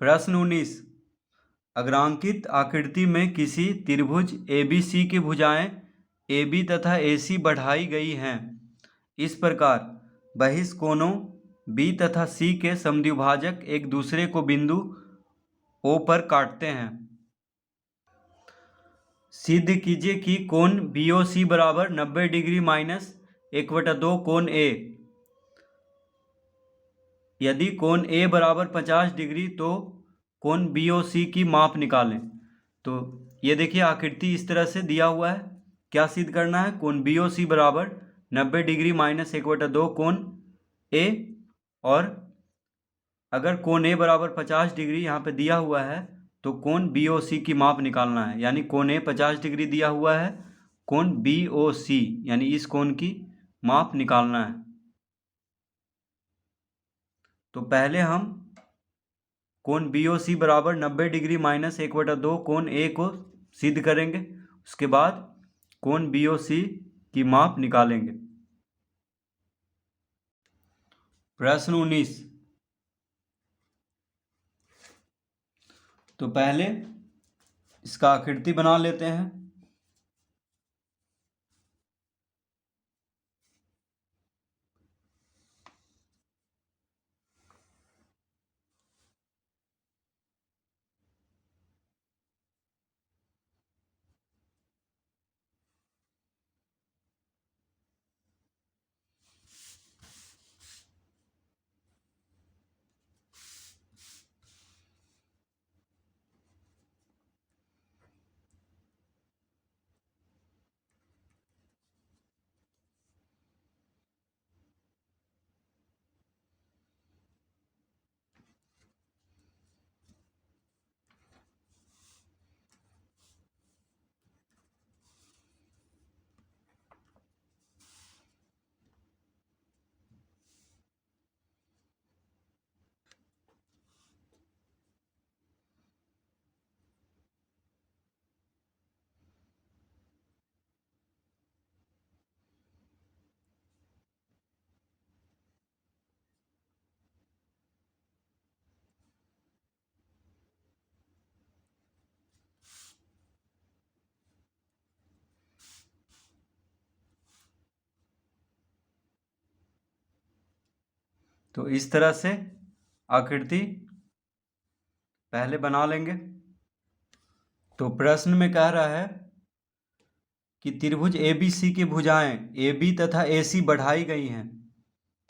प्रश्न 19। अग्रांकित आकृति में किसी त्रिभुज ABC की भुजाएं AB तथा AC बढ़ाई गई हैं। इस प्रकार बहिष्कोणों B तथा C के समद्विभाजक एक दूसरे को बिंदु O पर काटते हैं। सिद्ध कीजिए कि कोण BOC बराबर 90 डिग्री माइनस 1/2 कोण A। यदि कोण A बराबर 50 डिग्री तो कोण BOC की माप निकालें। तो ये देखिए आकृति इस तरह से दिया हुआ है। क्या सिद्ध करना है? कोण BOC बराबर 90 डिग्री माइनस 1/2 कोण A, और अगर कोण A बराबर 50 डिग्री यहाँ पे दिया हुआ है तो कोण BOC की माप निकालना है। यानी कोण A 50 डिग्री दिया हुआ है, कोण BOC यानी इस कोण की माप निकालना है। तो पहले हम कोण BOC बराबर 90 डिग्री माइनस 1/2 कोण A को सिद्ध करेंगे। उसके बाद कोण BOC की माप निकालेंगे। प्रश्न 19। तो पहले इसका आकृति बना लेते हैं। तो इस तरह से आकृति पहले बना लेंगे। तो प्रश्न में कह रहा है कि त्रिभुज ABC की भुजाएं AB तथा AC बढ़ाई गई हैं।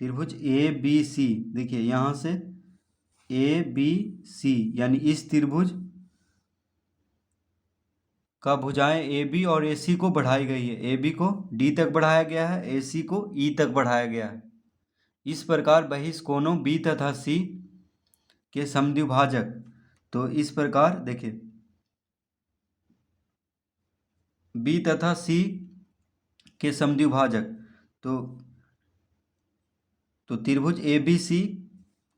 त्रिभुज ABC, देखिए यहाँ से ABC यानी इस त्रिभुज का भुजाएं AB और AC को बढ़ाई गई है। AB को D तक बढ़ाया गया है, AC को E तक बढ़ाया गया है। इस प्रकार बहिष्कोणों B तथा C के समद्विभाजक, तो इस प्रकार देखिए B तथा C के समद्विभाजक, तो त्रिभुज ABC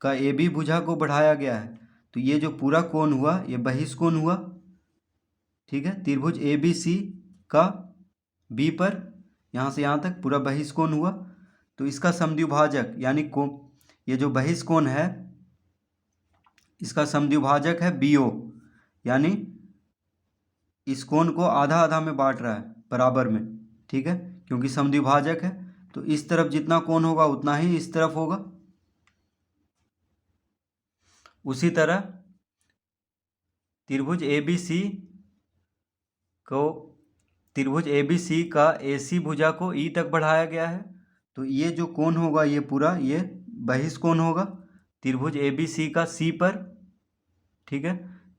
का AB भुजा को बढ़ाया गया है। तो ये जो पूरा कोण हुआ ये बहिष्कोण हुआ, ठीक है। त्रिभुज ABC का B पर यहाँ से यहाँ तक पूरा बहिष्कोण हुआ। तो इसका समद्विभाजक यानी ये जो बहिष्कोण है इसका समद्विभाजक है BO, यानी इस कोण को आधा आधा में बांट रहा है बराबर में, ठीक है, क्योंकि समद्विभाजक है। तो इस तरफ जितना कोण होगा उतना ही इस तरफ होगा। उसी तरह त्रिभुज ABC का AC भुजा को E तक बढ़ाया गया है। तो ये जो कोण होगा ये पूरा ये बहिष्कोण होगा त्रिभुज ABC का C पर, ठीक है।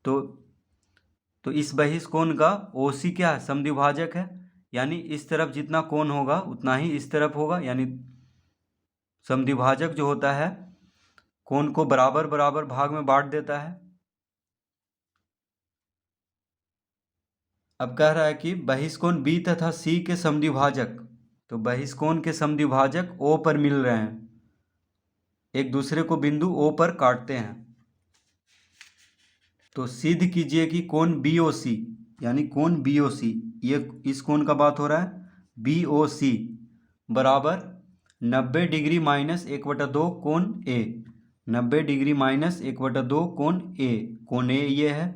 तो इस बहिष्कोण का OC क्या है? समद्विभाजक है, यानी इस तरफ जितना कोण होगा उतना ही इस तरफ होगा। यानी समद्विभाजक जो होता है कोण को बराबर बराबर भाग में बांट देता है। अब कह रहा है कि बहिष्कोण B तथा C के समद्विभाजक, तो बहिष्कोण के समद्विभाजक O पर मिल रहे हैं, एक दूसरे को बिंदु O पर काटते हैं। तो सिद्ध कीजिए कि कोण BOC, यानी कोण BOC, ये इस कोण का बात हो रहा है, BOC बराबर 90 डिग्री माइनस 1/2 कोण A। 90 डिग्री माइनस 1/2 कोण ए, कोण ए ये है।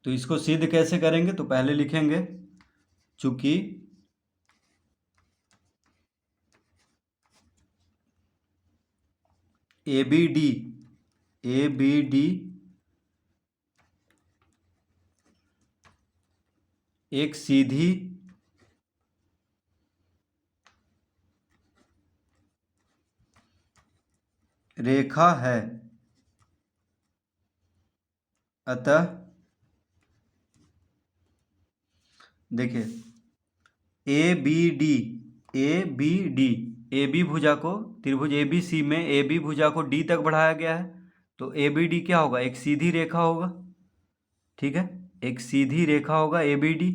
तो इसको सिद्ध कैसे करेंगे, तो पहले लिखेंगे चूंकि ए बी डी एक सीधी रेखा है, अतः देखिए ए बी भुजा को, त्रिभुज ए बी सी में ए बी भुजा को डी तक बढ़ाया गया है, तो ए बी डी क्या होगा, एक सीधी रेखा होगा। ठीक है, एक सीधी रेखा होगा ए बी डी।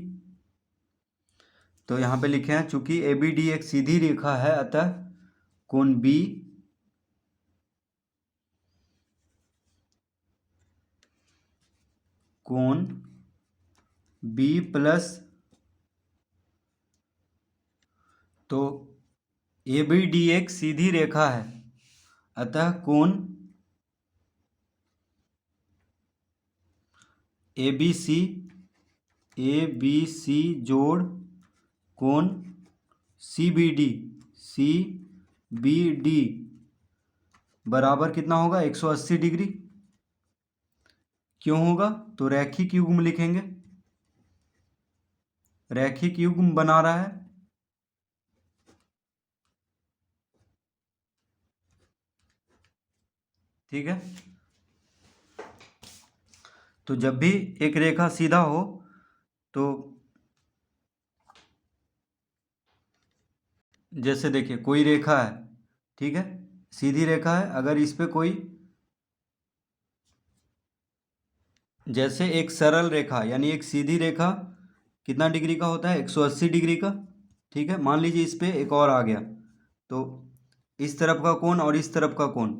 तो यहाँ पे लिखे हैं चूंकि ए बी डी एक सीधी रेखा है, अतः कोण बी प्लस, तो ए बी डी एक सीधी रेखा है, अतः कोण ए बी सी जोड़ कोण सी बी डी बराबर कितना होगा, 180 डिग्री। क्यों होगा, तो रैखिक युग्म लिखेंगे, रैखिक युग्म बना रहा है। ठीक है, तो जब भी एक रेखा सीधा हो तो जैसे देखिए कोई रेखा है, ठीक है, सीधी रेखा है, अगर इस पे कोई जैसे एक सरल रेखा यानी एक सीधी रेखा कितना डिग्री का होता है, 180 डिग्री का। ठीक है, मान लीजिए इस पे एक और आ गया, तो इस तरफ का कोण और इस तरफ का कोण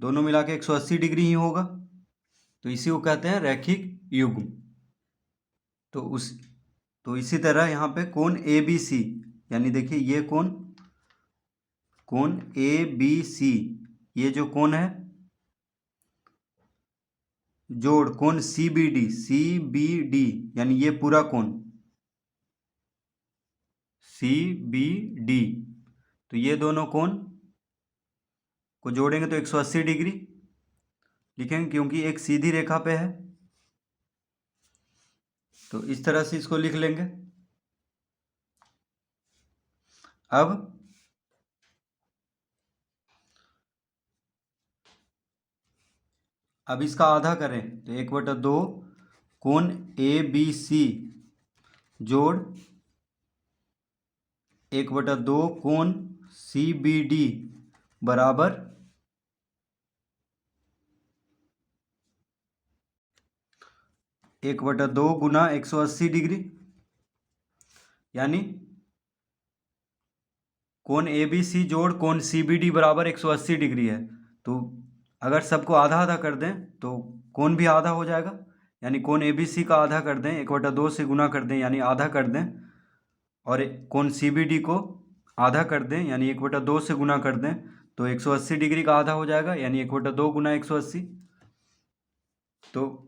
दोनों मिला के 180 डिग्री ही होगा, तो इसी को कहते हैं रैखिक युग्म। तो इसी तरह यहाँ पे कोण ए बी सी, यानी देखिए ये कोण ए बी सी, ये जो कोण है जोड़ कोण सी बी डी, यानी ये पूरा कोण सी बी डी, तो ये दोनों कोण को जोड़ेंगे तो 180 डिग्री लिखेंगे, क्योंकि एक सीधी रेखा पे है। तो इस तरह से इसको लिख लेंगे। अब इसका आधा करें तो 1/2 कोण ए बी सी जोड़ 1/2 कोण सी बी डी बराबर 1/2 गुना 180 डिग्री, यानी कोण ए बी सी जोड़ कोण सी बी डी बराबर 180 डिग्री है। तो अगर सबको आधा आधा कर दें तो कोण भी आधा हो जाएगा, यानी कोण ए बी सी का आधा कर दें, 1/2 से गुना कर दें यानी आधा कर दें, और कोण सी बी डी को आधा कर दें यानी 1/2 से गुना कर दें, तो 180 डिग्री का आधा हो जाएगा, यानी 1/2 गुना 180। तो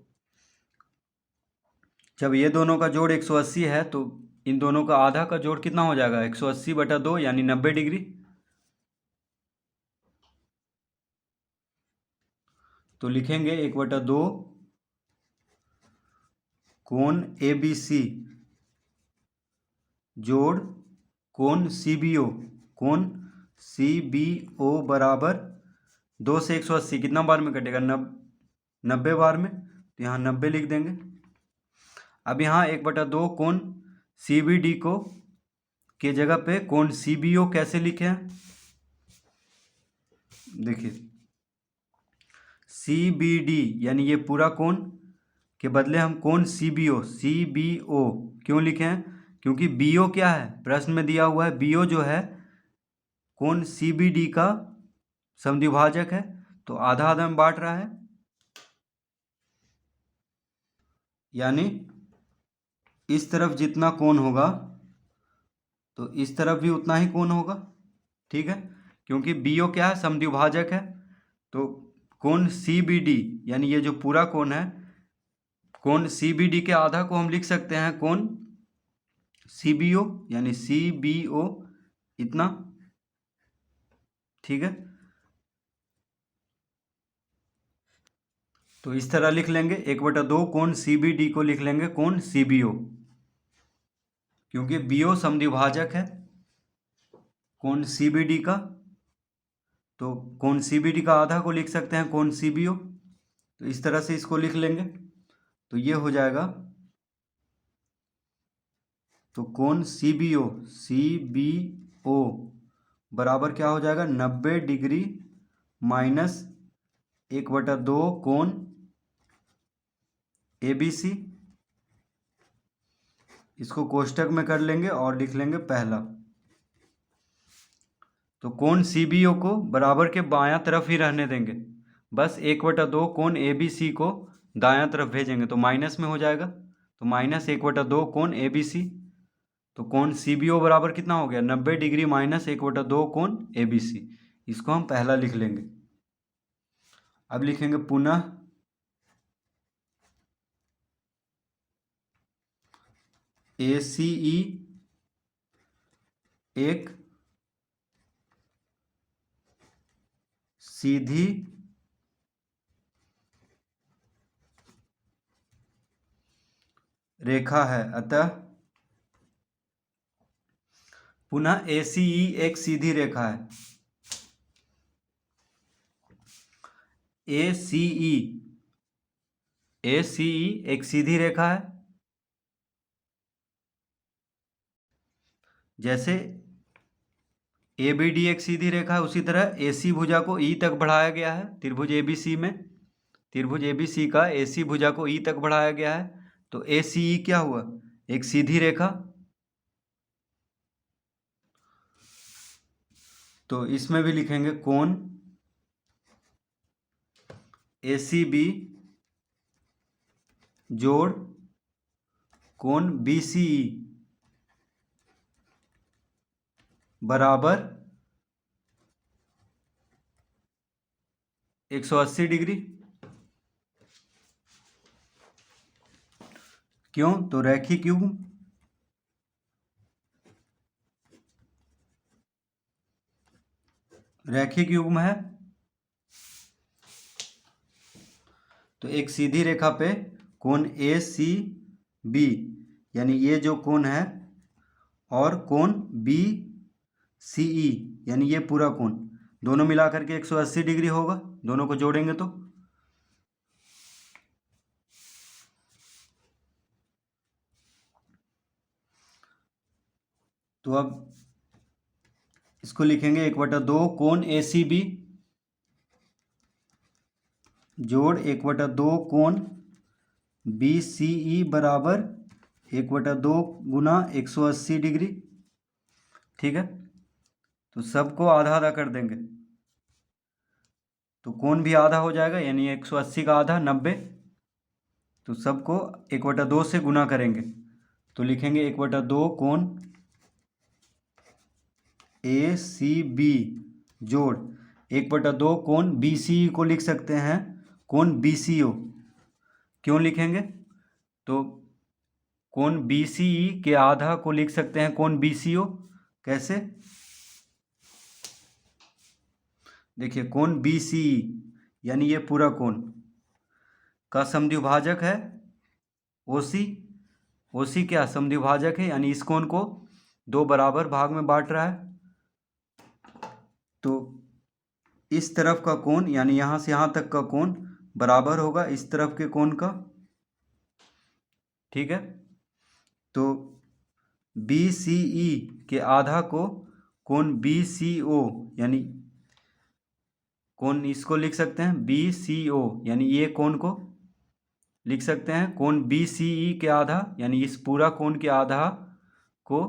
जब ये दोनों का जोड़ 180 है तो इन दोनों का आधा का जोड़ कितना हो जाएगा, 180/2 यानी 90 डिग्री। तो लिखेंगे 1/2 कोण ए बी सी जोड़ कोण सी बी ओ बराबर 2 से 180 कितना बार में कटेगा, 90 बार में, तो यहाँ 90 लिख देंगे। अब यहाँ 1/2 कोण सी बी डी को के जगह पे कोण सी बी ओ कैसे लिखे हैं, देखिए सी बी डी यानी ये पूरा कोण के बदले हम कोण सी बी ओ क्यों लिखे हैं, क्योंकि बी ओ क्या है, प्रश्न में दिया हुआ है बी ओ जो है कोण सी बी डी का समद्विभाजक है, तो आधा आधा में बांट रहा है, यानी इस तरफ जितना कोण होगा तो इस तरफ भी उतना ही कोण होगा। ठीक है, क्योंकि बीओ क्या है, समद्विभाजक है। तो कोण CBD यानी ये जो पूरा कोण है, कोण CBD के आधा को हम लिख सकते हैं कोण CBO यानी CBO इतना। ठीक है, तो इस तरह लिख लेंगे 1/2 कोण CBD को लिख लेंगे कोण CBO, क्योंकि BO समद्विभाजक है कोण CBD का। तो कोण CBD का आधा को लिख सकते हैं कोण CBO। तो इस तरह से इसको लिख लेंगे। तो ये हो जाएगा, तो कोण CBO बराबर क्या हो जाएगा, 90 डिग्री माइनस 1/2 कोण ABC। इसको कोष्टक में कर लेंगे और लिख लेंगे पहला। तो कोण CBO को बराबर के बायां तरफ ही रहने देंगे, बस 1/2 कोण ABC को दायां तरफ भेजेंगे तो माइनस में हो जाएगा। तो माइनस 1/2 कोण ABC। तो कोण CBO बराबर कितना हो गया, 90 डिग्री माइनस 1/2 कोण ABC। इसको हम पहला लिख लेंगे। अब लिखेंगे पुनः ACE एक सीधी रेखा है, अतः पुनः ACE एक सीधी रेखा है। ACE एक सीधी रेखा है, जैसे ABD एक सीधी रेखा है उसी तरह AC भुजा को E तक बढ़ाया गया है त्रिभुज ABC में। त्रिभुज ABC का AC भुजा को E तक बढ़ाया गया है। तो ACE क्या हुआ, एक सीधी रेखा। तो इसमें भी लिखेंगे कोण ACB जोड़ कोण BCE बराबर 180 डिग्री। क्यों, तो रैखिक युग्म। रैखिक युग्म है, तो एक सीधी रेखा पे कोण ACB यानी ये जो कोण है और कोण BCE यानी ये पूरा कोण, दोनों मिलाकर के 180 डिग्री होगा, दोनों को जोड़ेंगे तो अब इसको लिखेंगे 1/2 कोण ACB जोड़ 1/2 कोण BCE बराबर 1/2 गुना 180 डिग्री। ठीक है, तो सबको आधा आधा कर देंगे तो कोण भी आधा हो जाएगा, यानी 180 का आधा 90। तो सबको 1/2 से गुना करेंगे तो लिखेंगे 1/2 कोण ACB जोड़ 1/2 कोण BCE को लिख सकते हैं कोण BCO। क्यों लिखेंगे, तो कोण BCE के आधा को लिख सकते हैं कोण BCO। कैसे, देखिए कोण BCE यानी ये पूरा कोण का समद्विभाजक है OC। OC क्या समद्विभाजक है, यानी इस कोण को दो बराबर भाग में बांट रहा है। तो इस तरफ का कोण यानी यहाँ से यहाँ तक का कोण बराबर होगा इस तरफ के कोण का। ठीक है, तो BCE के आधा को कोण BCO यानी कोण इसको लिख सकते हैं BCO यानी ये कोण को लिख सकते हैं कोण BCE के आधा यानी इस पूरा कोण के आधा को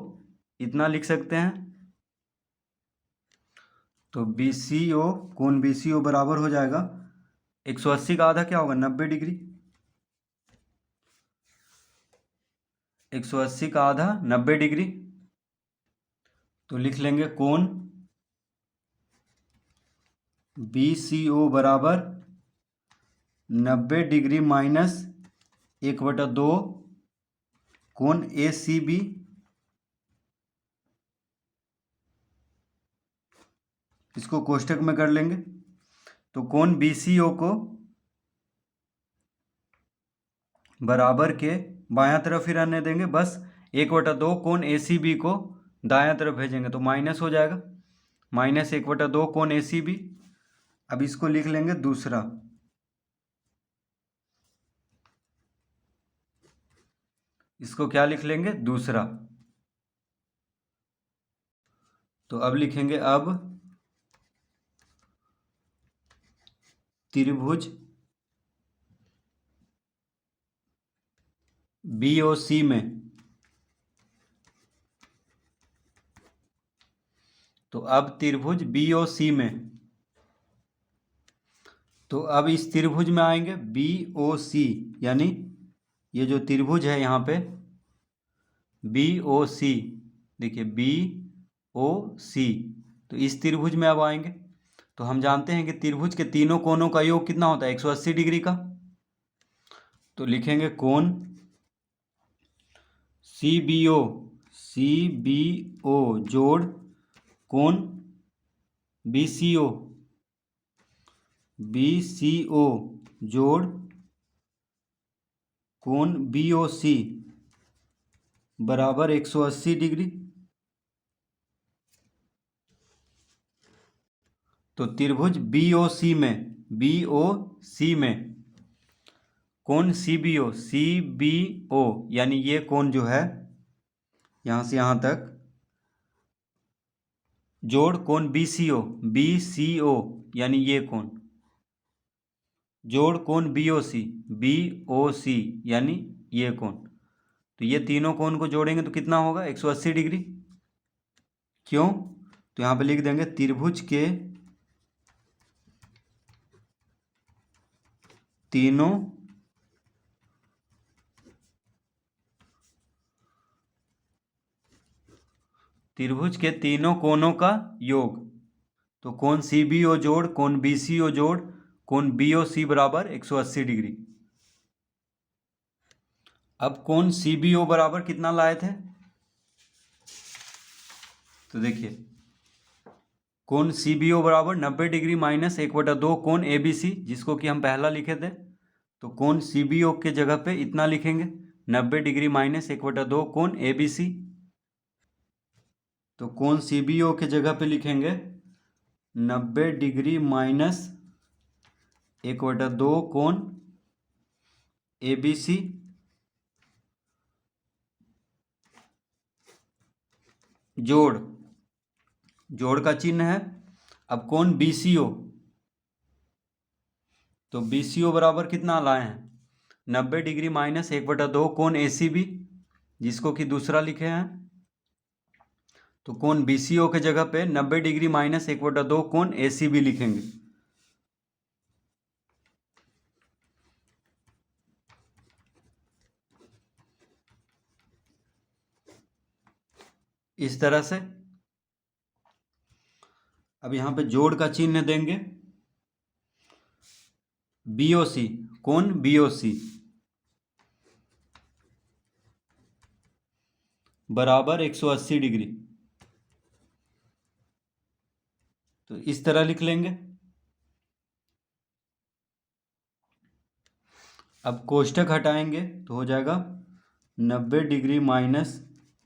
इतना लिख सकते हैं। तो BCO कोण BCO बराबर हो जाएगा 180 का आधा क्या होगा 90 डिग्री। 180 का आधा 90 डिग्री। तो लिख लेंगे कोण BCO बराबर 90 डिग्री माइनस 1/2 कोण ACB इसको कोष्टक में कर लेंगे। तो कोण BCO को बराबर के बायां तरफ ही रहने देंगे, बस 1/2 कोण ACB को दायां तरफ भेजेंगे तो माइनस हो जाएगा, -1/2 कोण ACB। अब इसको लिख लेंगे दूसरा, इसको क्या लिख लेंगे दूसरा। तो अब लिखेंगे अब त्रिभुज BOC में, तो अब त्रिभुज BOC में, तो अब इस त्रिभुज में आएंगे BOC, यानी ये जो त्रिभुज है यहाँ पे BOC, देखिए BOC, तो इस त्रिभुज में अब आएंगे। तो हम जानते हैं कि त्रिभुज के तीनों कोनों का योग कितना होता है 180 डिग्री का। तो लिखेंगे कोण CBO जोड़ कोण BCO जोड़ कोण BOC बराबर 180 डिग्री। तो त्रिभुज BOC में कोण CBO यानी ये कोण जो है यहाँ से यहाँ तक जोड़ कोण BCO यानी ये कोण जोड़ कोण BOC यानी ये कोण। तो ये तीनों कोण को जोड़ेंगे तो कितना होगा 180 डिग्री। क्यों? तो यहाँ पे लिख देंगे त्रिभुज के तीनों कोनों का योग। तो कोण CBO जोड़ कोण BCO जोड़ कोण BOC बराबर 180 डिग्री। अब कोण CBO बराबर कितना लाए थे? तो देखिए कोण CBO बराबर 90 डिग्री माइनस 1/2 कोण ABC, जिसको कि हम पहला लिखे थे। तो कोण CBO के जगह पे इतना लिखेंगे 90 डिग्री माइनस 1/2 कोण ABC। तो कोण CBO के जगह पे लिखेंगे 90 डिग्री माइनस 1/2 कोण ABC जोड़ का चिन्ह है। अब कोण BCO, तो BCO बराबर कितना लाए हैं 90 डिग्री माइनस 1/2 कोण ACB, जिसको कि दूसरा लिखे हैं। तो कोण BCO के जगह पे 90 डिग्री माइनस 1/2 कोण ACB लिखेंगे। इस तरह से अब यहाँ पे जोड़ का चिन्ह देंगे BOC, कोण BOC बराबर 180 डिग्री। तो इस तरह लिख लेंगे। अब कोष्टक हटाएंगे तो हो जाएगा 90 डिग्री माइनस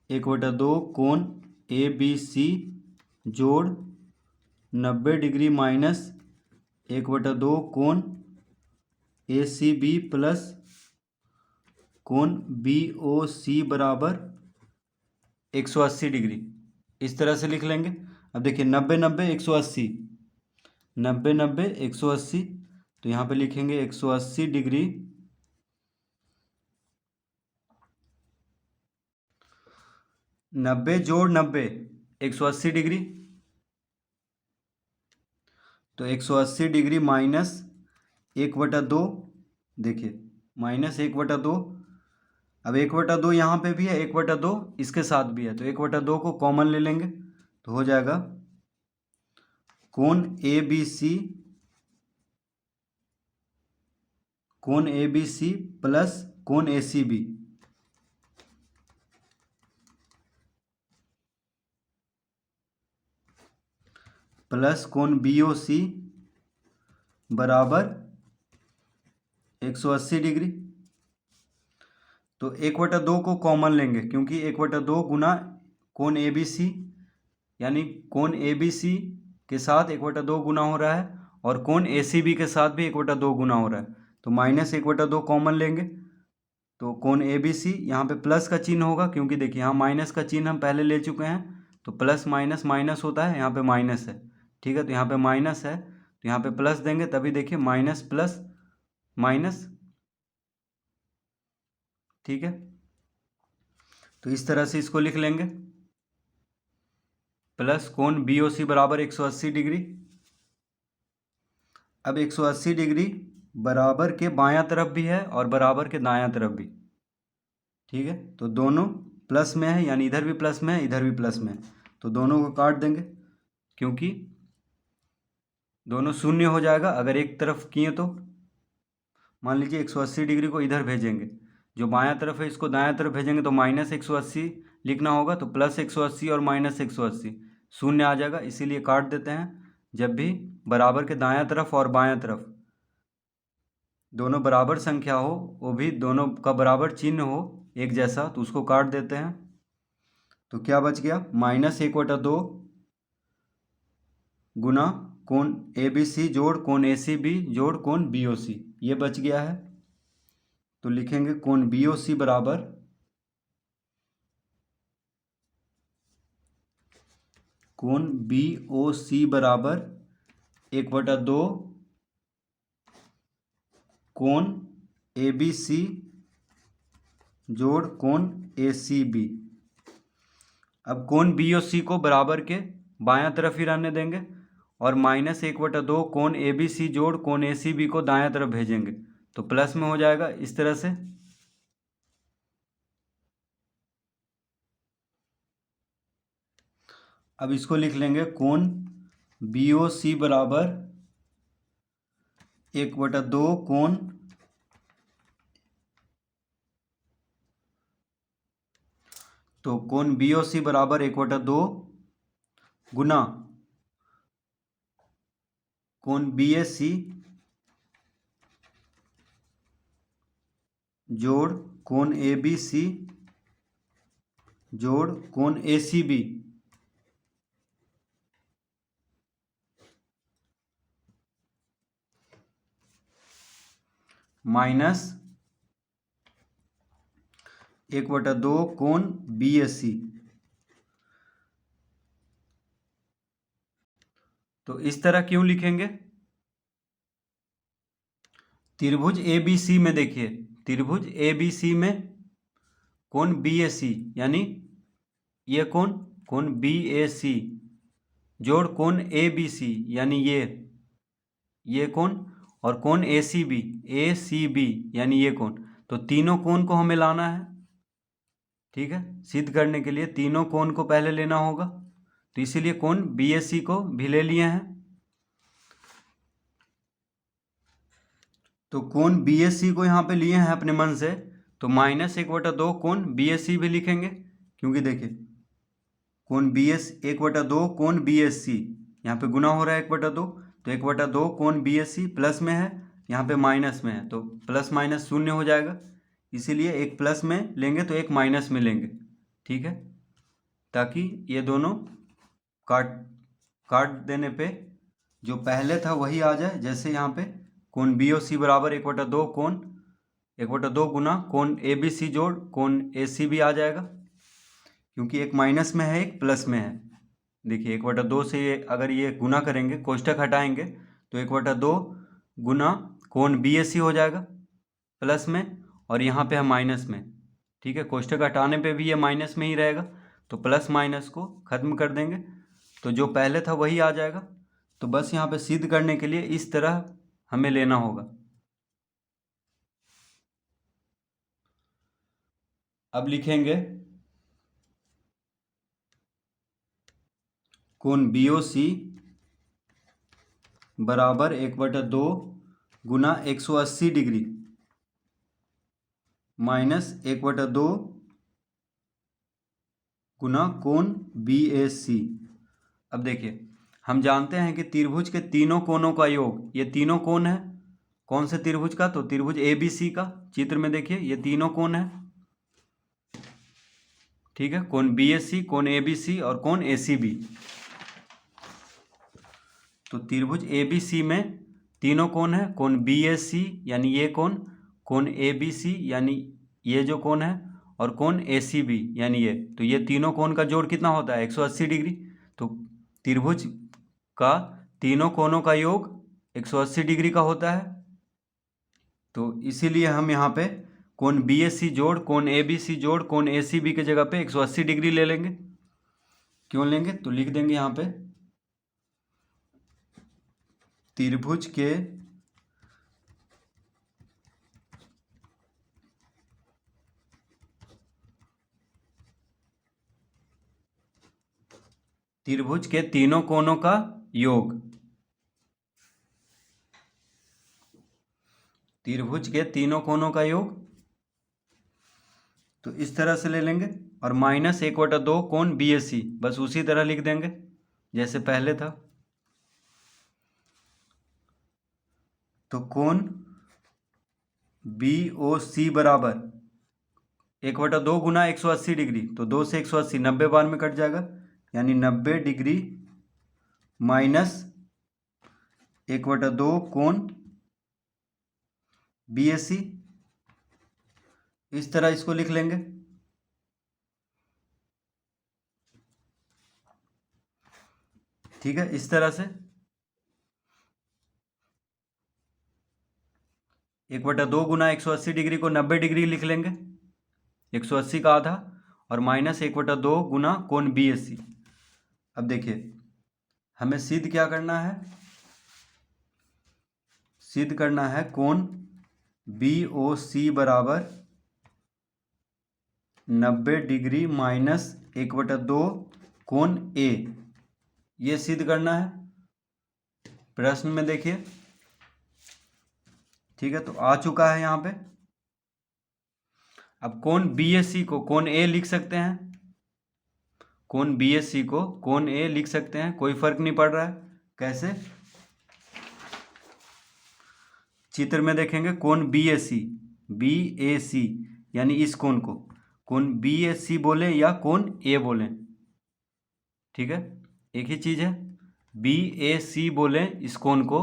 1/2 कोण ABC जोड़ 90 डिग्री माइनस 1/2 कोण ACB प्लस कोण BOC बराबर 180 डिग्री। इस तरह से लिख लेंगे। अब देखिए 90 90 180, 90 90 180, तो यहाँ पे लिखेंगे 180 डिग्री 90 जोड़ 90 180 डिग्री। तो 180 डिग्री माइनस 1/2, देखिए माइनस 1/2। अब 1/2 यहाँ पे भी है, 1/2 इसके साथ भी है, तो 1/2 को कॉमन ले लेंगे तो हो जाएगा कोण ए बी सी, कोण ए बी सी प्लस कोण ए सी बी, प्लस कोण बी ओ सी बराबर 180 डिग्री। तो 1/2 को कॉमन लेंगे, क्योंकि 1/2 गुना कोण ए बी सी, यानी कोण ए बी सी के साथ 1/2 गुना हो रहा है, और कोण ए सी बी के साथ भी 1/2 गुना हो रहा है। तो माइनस 1/2 कॉमन लेंगे, तो कोण ए बी सी यहाँ पे प्लस का चिन्ह होगा, क्योंकि देखिए यहाँ माइनस का चिन्ह हम पहले ले चुके हैं। तो प्लस माइनस माइनस होता है, यहाँ पे माइनस है। ठीक है, तो यहाँ पे माइनस है, तो यहाँ पे प्लस देंगे, तभी देखिए माइनस प्लस माइनस। ठीक है, तो इस तरह से इसको लिख लेंगे, प्लस कोण बी ओ सी बराबर 180 डिग्री। अब 180 डिग्री बराबर के बायां तरफ भी है और बराबर के दायां तरफ भी। ठीक है, तो दोनों प्लस में है, यानी इधर भी प्लस में है, इधर भी प्लस में है, तो दोनों को काट देंगे, क्योंकि दोनों शून्य हो जाएगा अगर एक तरफ किए तो। मान लीजिए 180 डिग्री को इधर भेजेंगे, जो बायां तरफ है इसको दायां तरफ भेजेंगे, तो माइनस 180 लिखना होगा, तो प्लस 180 और माइनस 180 शून्य आ जाएगा, इसीलिए काट देते हैं। जब भी बराबर के दायां तरफ और बायां तरफ दोनों बराबर संख्या हो, वो भी दोनों का बराबर चिन्ह हो एक जैसा, तो उसको काट देते हैं। तो क्या बच गया, माइनस 1/2 गुना कोण ए बी सी जोड़ कोण ए सी बी जोड़ कोण बी ओ सी, ये बच गया है। तो लिखेंगे कोण बी ओ सी बराबर कोण बी ओ सी बराबर 1/2 कोण ए बी सी जोड़ कोण ए सी बी। अब कोण बी ओ सी को बराबर के बायां तरफ ही रहने देंगे, और माइनस 1/2 कोण ए बी सी जोड़ कोण ए सी बी को दायां तरफ भेजेंगे, तो प्लस में हो जाएगा इस तरह से। अब इसको लिख लेंगे कोण बी ओ सी बराबर 1/2 कोण तो कोण बी ओ सी बराबर 1/2 गुना कोण बी ए सी जोड़ कोण ए बी सी जोड़ कोण ए सी बी माइनस 1/2 कोण बी ए सी। तो इस तरह क्यों लिखेंगे, त्रिभुज ए बी सी में देखिए, त्रिभुज ए बी सी में कोण बी ए सी, यानी ये कोण बी ए सी जोड़ कोण ए बी सी, यानी ये कोण, और कोण ए सी बी यानी ये कोण। तो तीनों कोण को हमें लाना है। ठीक है, सिद्ध करने के लिए तीनों कोण को पहले लेना होगा, तो इसीलिए कोण बी ए सी को भी ले लिए हैं। तो कोण बी ए सी को यहाँ पे लिए हैं अपने मन से, तो माइनस 1/2 कोण बी ए सी भी लिखेंगे, क्योंकि देखिए कोण बी एस 1/2 कोण बी एस सी, यहाँ पे गुना हो रहा है 1/2, तो 1/2 कोण बी एस सी प्लस में है, यहाँ पे माइनस में है, तो प्लस माइनस शून्य हो जाएगा, इसीलिए एक प्लस में लेंगे तो एक माइनस में लेंगे। ठीक है, ताकि ये दोनों काट काट देने पे जो पहले था वही आ जाए। जैसे यहाँ पे कोण बी ओ सी बराबर 1/2 कोण 1/2 गुना कोण ए बी सी जोड़ कोण ए सी भी आ जाएगा, क्योंकि एक माइनस में है एक प्लस में है। देखिए 1/2 से ये अगर ये गुना करेंगे, कोष्टक हटाएंगे, तो 1/2 गुना कोण बी ए सी हो जाएगा प्लस में, और यहाँ पे है माइनस में। ठीक है, कोष्टक हटाने पे भी ये माइनस में ही रहेगा, तो प्लस माइनस को खत्म कर देंगे, तो जो पहले था वही आ जाएगा। तो बस यहाँ पे सिद्ध करने के लिए इस तरह हमें लेना होगा। अब लिखेंगे कोण BOC बराबर 1/2 गुना 180 डिग्री माइनस 1/2 गुना कोण BAC। अब देखिए, हम जानते हैं कि त्रिभुज के तीनों कोणों का योग, ये तीनों कोण है कौन से त्रिभुज का, तो त्रिभुज ABC का। चित्र में देखिए ये तीनों कोण है, ठीक है, कोण BAC, कोण ABC और कोण ACB। तो त्रिभुज ABC में तीनों कोण है, कोण BAC यानी ये कोण ABC यानी ये जो कोण है, और कोण ACB यानी ये। तो ये तीनों कोण का जोड़ कितना होता है, 180 डिग्री। तो त्रिभुज का तीनों कोणों का योग 180 डिग्री का होता है। तो इसीलिए हम यहाँ पे कोण BAC जोड़ कोण ABC जोड़ कोण ACB के जगह पे 180 डिग्री ले लेंगे। क्यों लेंगे, तो लिख देंगे यहाँ पे त्रिभुज के तीनों कोणों का योग, त्रिभुज के तीनों कोणों का योग। तो इस तरह से ले लेंगे, और माइनस 1/2 कोण BAC, बस उसी तरह लिख देंगे जैसे पहले था। तो कोण BOC बराबर 1/2 गुना 180 डिग्री, तो 2 से 180 90 बार में कट जाएगा, यानी 90 डिग्री माइनस 1/2 कोण BAC। इस तरह इसको लिख लेंगे। ठीक है, इस तरह से 1/2 गुना 180 डिग्री को 90 डिग्री लिख लेंगे, 180 का आधा, और माइनस 1/2 गुना कोण BAC। अब देखिए हमें सिद्ध क्या करना है, सिद्ध करना है कोण BOC बराबर 90 डिग्री माइनस 1/2 कोण A, ये सिद्ध करना है। प्रश्न में देखिए, ठीक है, तो आ चुका है यहाँ पे। अब कोण BAC को कोण A लिख सकते हैं, कोण BAC को कोण A लिख सकते हैं, कोई फर्क नहीं पड़ रहा है। कैसे, चित्र में देखेंगे कोण BAC यानी इस कोण को कोण BAC बोले या कोण A बोले, ठीक है, एक ही चीज है। BAC बोले इस कोण को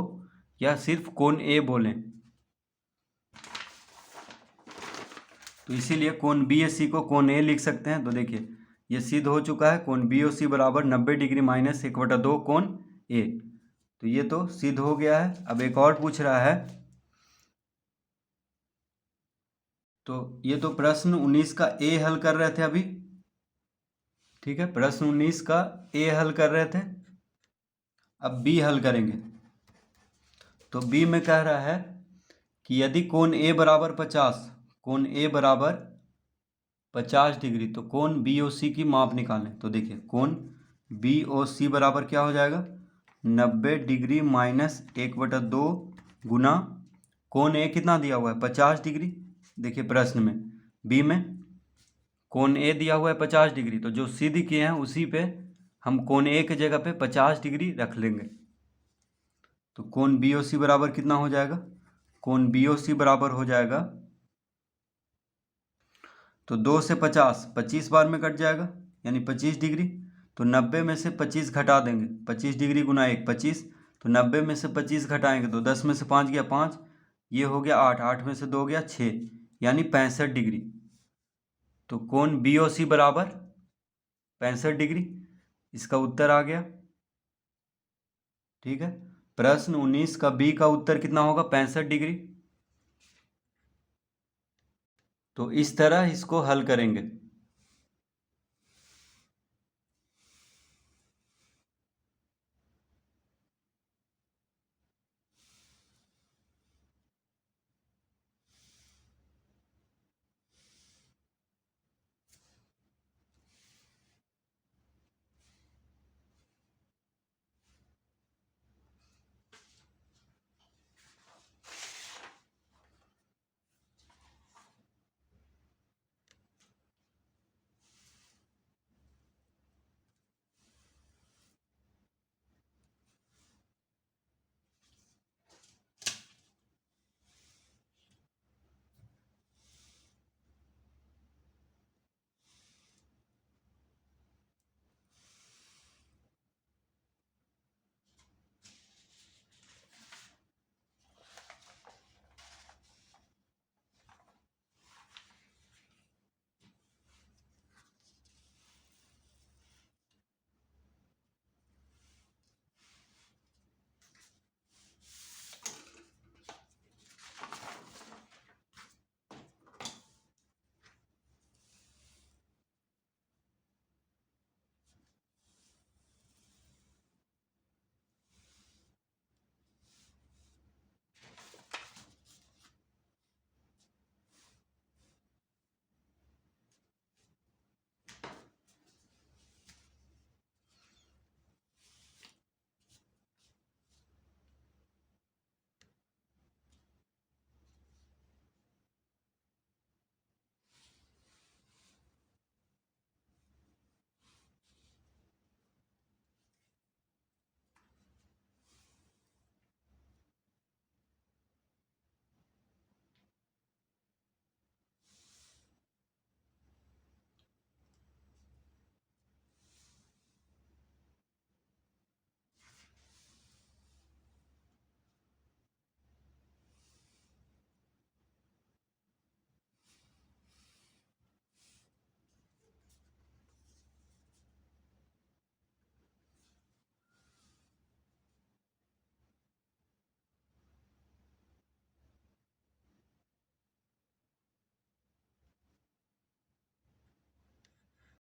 या सिर्फ कोण A बोले, तो इसीलिए कोण BAC को कोण A लिख सकते हैं। तो देखिए ये सिद्ध हो चुका है, कोण BOC बराबर 90 डिग्री माइनस 1/2 कोण A। तो ये तो सिद्ध हो गया है। अब एक और पूछ रहा है, तो ये तो प्रश्न 19 का A हल कर रहे थे अभी, ठीक है, प्रश्न 19 का A हल कर रहे थे। अब B हल करेंगे। तो B में कह रहा है कि यदि कोण A बराबर 50, कोण A बराबर 50 डिग्री, तो कोण BOC की माप निकालें। तो देखिए कोण BOC बराबर क्या हो जाएगा, 90 डिग्री माइनस 1/2 गुना कोण A कितना दिया हुआ है, 50 डिग्री। देखिए प्रश्न में B में कोण A दिया हुआ है 50 डिग्री, तो जो सिद्ध किए हैं उसी पे हम कोण A की जगह पे 50 डिग्री रख लेंगे। तो कोण BOC बराबर कितना हो जाएगा, कोण BOC बराबर हो जाएगा, तो 2 से 50 25 बार में कट जाएगा, यानी 25 डिग्री। तो 90 में से 25 घटा देंगे, 25 डिग्री गुना 1 25, तो 90 में से 25 घटाएंगे तो 10 में से 5 गया 5, ये हो गया 8, 8 में से 2 गया 6, यानी 65 डिग्री। तो कोण BOC बराबर 65 डिग्री, इसका उत्तर आ गया। ठीक है, प्रश्न 19 का B का उत्तर कितना होगा, 65 डिग्री। तो इस तरह इसको हल करेंगे।